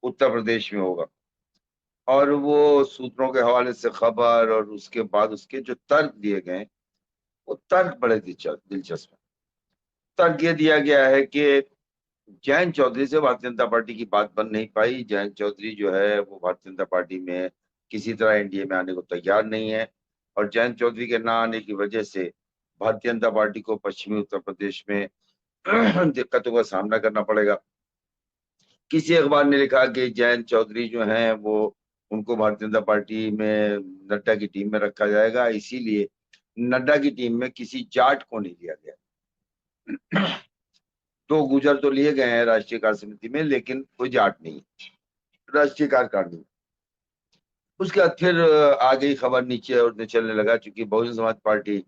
उत्तर प्रदेश में होगा। और वो सूत्रों के हवाले से खबर और उसके बाद उसके जो तर्क दिए गए, वो तर्क बड़े दिलचस्प है। तर्क ये दिया गया है कि जयंत चौधरी से भारतीय जनता पार्टी की बात बन नहीं पाई। जयंत चौधरी जो है वो भारतीय जनता पार्टी में किसी तरह एनडीए में आने को तैयार नहीं है, और जयंत चौधरी के ना आने की वजह से भारतीय जनता पार्टी को पश्चिमी उत्तर प्रदेश में दिक्कतों का सामना करना पड़ेगा। किसी अखबार ने लिखा कि जयंत चौधरी जो हैं वो, उनको भारतीय जनता पार्टी में नड्डा की टीम में रखा जाएगा, इसीलिए नड्डा की टीम में किसी जाट को नहीं लिया गया। दो गुजर तो लिए गए हैं राष्ट्रीय कार्य समिति में, लेकिन कोई जाट नहीं, राष्ट्रीय कार्यकारिणी। उसके बाद फिर आ गई खबर नीचे और चलने लगा, चूंकि बहुजन समाज पार्टी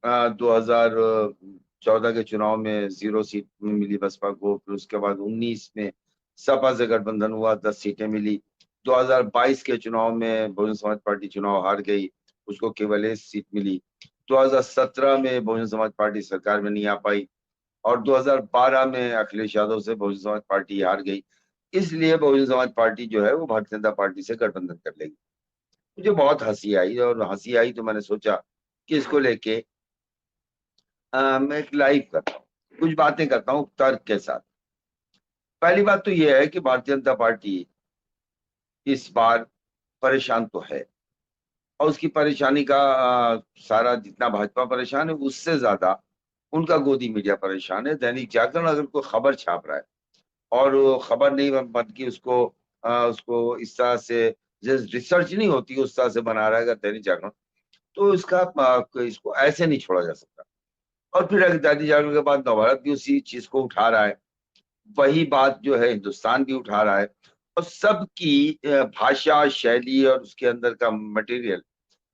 2014 के चुनाव में 0 सीट मिली बसपा को, फिर उसके बाद 19 में सपा से गठबंधन हुआ, 10 सीटें मिली। 2022 के चुनाव में बहुजन समाज पार्टी चुनाव हार गई, उसको केवल 1 सीट मिली। 2017 में बहुजन समाज पार्टी सरकार में नहीं आ पाई, और 2012 में अखिलेश यादव से बहुजन समाज पार्टी हार गई। इसलिए बहुजन समाज पार्टी जो है वो भारतीय जनता पार्टी से गठबंधन कर लेगी। मुझे बहुत हंसी आई, और हंसी आई तो मैंने सोचा कि इसको लेके मैं एक लाइव करता हूँ, कुछ बातें करता हूँ तर्क के साथ। पहली बात तो यह है कि भारतीय जनता पार्टी इस बार परेशान तो है, और उसकी परेशानी का सारा जितना भाजपा परेशान है उससे ज्यादा उनका गोदी मीडिया परेशान है। दैनिक जागरण अगर कोई खबर छाप रहा है और वो खबर नहीं बन की उसको इस तरह से, जैसे रिसर्च नहीं होती उस तरह से बना रहा है अगर दैनिक जागरण, तो इसको ऐसे नहीं छोड़ा जा सकता। और फिर अगर दैनिक जागरण के बाद नवभारत भी उसी चीज को उठा रहा है, वही बात जो है हिंदुस्तान भी उठा रहा है, और सबकी भाषा शैली और उसके अंदर का मटेरियल,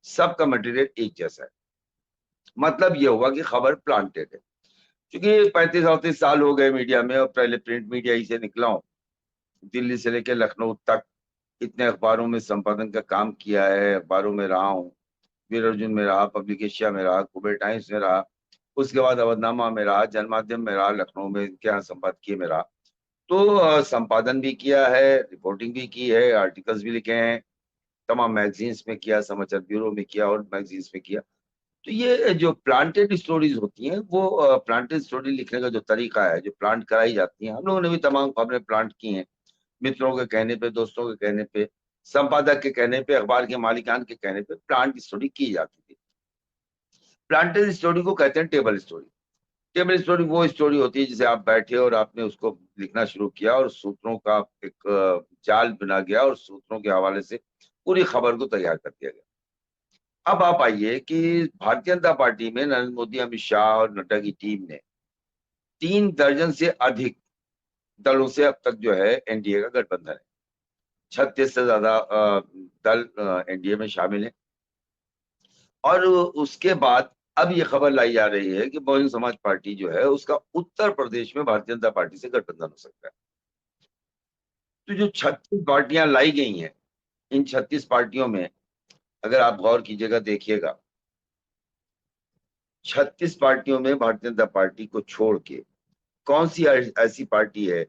सबका मटेरियल एक जैसा है। मतलब ये हुआ कि खबर प्लांटेड है। क्योंकि 35-38 साल हो गए मीडिया में, और पहले प्रिंट मीडिया ही से निकला हूं, दिल्ली से लेकर लखनऊ तक इतने अखबारों में संपादन का काम किया है, अखबारों में रहा हूँ, वीर अर्जुन में रहा, पब्लिक एशिया में रहा, कुबेर टाइम्स में रहा, उसके बाद अवधनामा में रहा, जनमाध्यम में रहा, लखनऊ में इनके यहाँ संपादकीय में रहा। तो संपादन भी किया है, रिपोर्टिंग भी की है, आर्टिकल्स भी लिखे हैं, तमाम मैगजीन्स में किया, समाचार ब्यूरो में किया और मैगजीन्स में किया। तो ये जो प्लांटेड स्टोरीज होती हैं, वो प्लांटेड स्टोरी लिखने का जो तरीका है, जो प्लांट कराई जाती है, हम लोगों ने भी तमाम खबरें प्लांट की हैं, मित्रों के कहने पे, दोस्तों के कहने पे, संपादक के कहने पे, अखबार के मालिकान के कहने पे प्लांट स्टोरी की जाती थी। प्लांटेड स्टोरी को कहते हैं टेबल स्टोरी। टेबल स्टोरी वो स्टोरी होती है जिसे आप बैठे और आपने उसको लिखना शुरू किया, और सूत्रों का एक जाल बना गया, और सूत्रों के हवाले से पूरी खबर को तैयार कर दिया गया। अब आप आइए कि भारतीय जनता पार्टी में नरेंद्र मोदी, अमित शाह और नड्डा की टीम ने 3 दर्जन से अधिक दलों से अब तक जो है एनडीए का गठबंधन है। 36 से ज्यादा दल एनडीए में शामिल है। और उसके बाद अब ये खबर लाई जा रही है कि बहुजन समाज पार्टी जो है उसका उत्तर प्रदेश में भारतीय जनता पार्टी से गठबंधन हो सकता है। तो जो 36 पार्टियां लाई गई हैं, इन 36 पार्टियों में अगर आप गौर कीजिएगा, देखिएगा, 36 पार्टियों में भारतीय जनता पार्टी को छोड़ के कौन सी ऐसी पार्टी है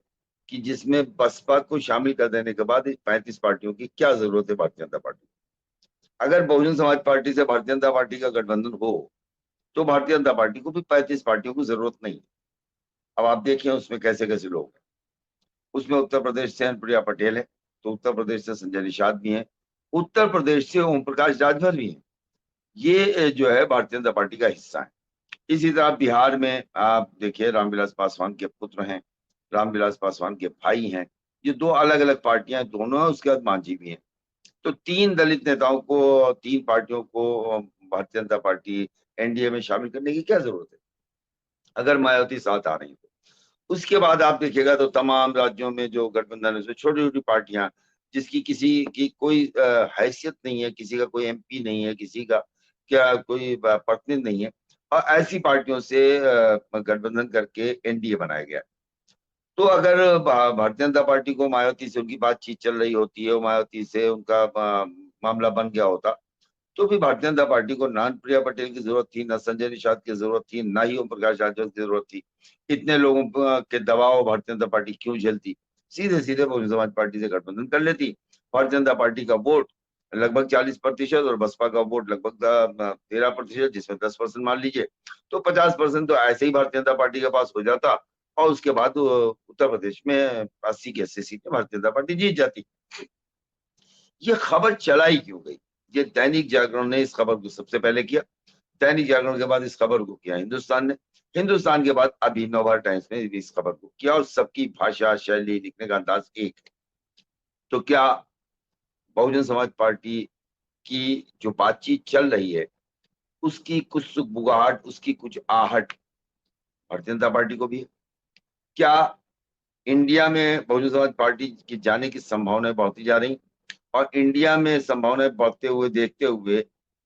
कि जिसमें बसपा को शामिल कर देने के बाद 35 पार्टियों की क्या जरूरत है भारतीय जनता पार्टी? अगर बहुजन समाज पार्टी से भारतीय जनता पार्टी का गठबंधन हो, तो भारतीय जनता पार्टी को भी 35 पार्टियों की जरूरत नहीं है। अब आप देखिए उसमें कैसे कैसे लोग हैं। उसमें उत्तर प्रदेश से अनुप्रिया पटेल है, तो उत्तर प्रदेश से संजय निषाद भी हैं, उत्तर प्रदेश से ओम प्रकाश राजभर भी हैं। ये जो है भारतीय जनता पार्टी का हिस्सा है। इसी तरह बिहार में आप देखिए, रामविलास पासवान के पुत्र हैं, रामविलास पासवान के भाई हैं। ये दो अलग अलग पार्टियां दोनों है, उसके बाद मांझी भी हैं। तो 3 दलित नेताओं को, 3 पार्टियों को भारतीय जनता पार्टी एनडीए में शामिल करने की क्या जरूरत है, अगर मायावती साथ आ रही तो? उसके बाद आप देखिएगा तो तमाम राज्यों में जो गठबंधन है, छोटी छोटी पार्टियां, जिसकी किसी की कोई हैसियत नहीं है, किसी का कोई एमपी नहीं है, किसी का क्या कोई प्रतिनिधि नहीं है, और ऐसी पार्टियों से गठबंधन करके एनडीए बनाया गया। तो अगर भारतीय जनता पार्टी को मायावती से उनकी बातचीत चल रही होती है, मायावती से उनका मामला बन गया होता, तो भी भारतीय जनता पार्टी को ना प्रिया पटेल की जरूरत थी, ना संजय निषाद की जरूरत थी, ना ही ओम प्रकाश राजभर की जरूरत थी। इतने लोगों के दबाव भारतीय जनता पार्टी क्यों झेलती? सीधे सीधे बहुजन समाज पार्टी से गठबंधन कर लेती। भारतीय जनता पार्टी का वोट लगभग 40% और बसपा का वोट लगभग 13%, जिसमें 10% मान लीजिए, तो 50% तो ऐसे ही भारतीय जनता पार्टी के पास हो जाता। और उसके बाद उत्तर प्रदेश में 80 की 80 सीटें भारतीय जनता पार्टी जीत जाती। ये खबर चलाई क्यों गई? ये दैनिक जागरण ने इस खबर को सबसे पहले किया, दैनिक जागरण के बाद इस खबर को किया हिंदुस्तान ने, हिंदुस्तान के बाद अभी नवभारत टाइम्स ने भी इस खबर को किया, और सबकी भाषा शैली लिखने का अंदाज एक है। तो क्या बहुजन समाज पार्टी की जो बातचीत चल रही है उसकी कुछ सुगबुगाहट, उसकी कुछ आहट भारतीय जनता पार्टी को भी है? क्या इंडिया में बहुजन समाज पार्टी की जाने की संभावनाएं बढ़ती जा रही, और इंडिया में संभावनाएं बढ़ते हुए देखते हुए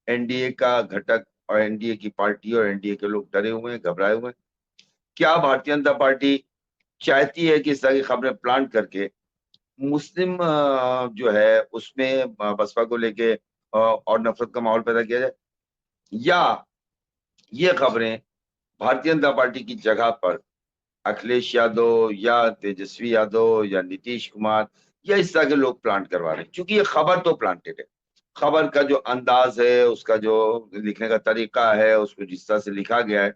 एनडीए का घटक और एनडीए की पार्टी और एनडीए के लोग डरे हुए हैं, घबराए हुए हैं? क्या भारतीय जनता पार्टी चाहती है कि इस तरह की खबरें प्लांट करके मुस्लिम जो है उसमें बसपा को लेके और नफरत का माहौल पैदा किया जाए, या ये खबरें भारतीय जनता पार्टी की जगह पर अखिलेश यादव या तेजस्वी यादव या नीतीश कुमार या इस तरह के लोग प्लांट करवा रहे हैं? क्योंकि ये खबर तो प्लांटेड है, खबर का जो अंदाज है, उसका जो लिखने का तरीका है, उसको जिस तरह से लिखा गया है,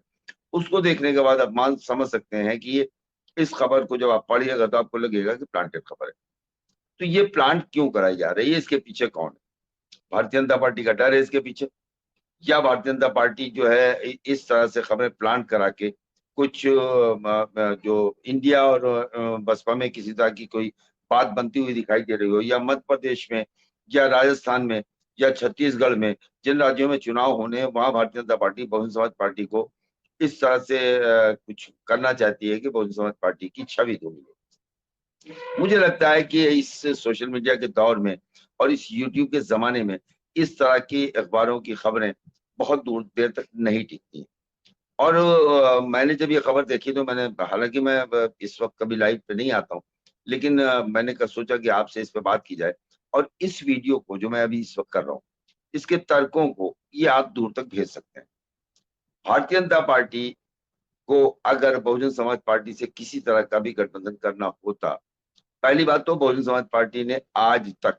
उसको देखने के बाद आप मान समझ सकते हैं कि ये इस खबर को जब आप पढ़िएगा तो आपको लगेगा कि प्लांटेड खबर है। तो ये प्लांट क्यों कराई जा रही है, इसके पीछे कौन है? भारतीय जनता पार्टी का डर है इसके पीछे, या भारतीय जनता पार्टी जो है इस तरह से खबरें प्लांट करा के कुछ जो इंडिया और बसपा में किसी तरह की कोई बात बनती हुई दिखाई दे रही हो, या मध्य प्रदेश में या राजस्थान में या छत्तीसगढ़ में, जिन राज्यों में चुनाव होने हैं वहां भारतीय जनता पार्टी बहुजन समाज पार्टी को इस तरह से कुछ करना चाहती है कि बहुजन समाज पार्टी की छवि धूमिल हो। मुझे लगता है कि इस सोशल मीडिया के दौर में और इस यूट्यूब के जमाने में इस तरह की अखबारों की खबरें बहुत दूर देर तक नहीं टिकती। और मैंने जब ये खबर देखी तो मैंने, हालांकि मैं इस वक्त कभी लाइव पे नहीं आता हूँ, लेकिन मैंने सोचा कि आपसे इस पे बात की जाए, और इस वीडियो को जो मैं अभी इस वक्त कर रहा हूँ, इसके तर्कों को ये आप दूर तक भेज सकते हैं। भारतीय जनता पार्टी को अगर बहुजन समाज पार्टी से किसी तरह का भी गठबंधन करना होता, पहली बात तो बहुजन समाज पार्टी ने आज तक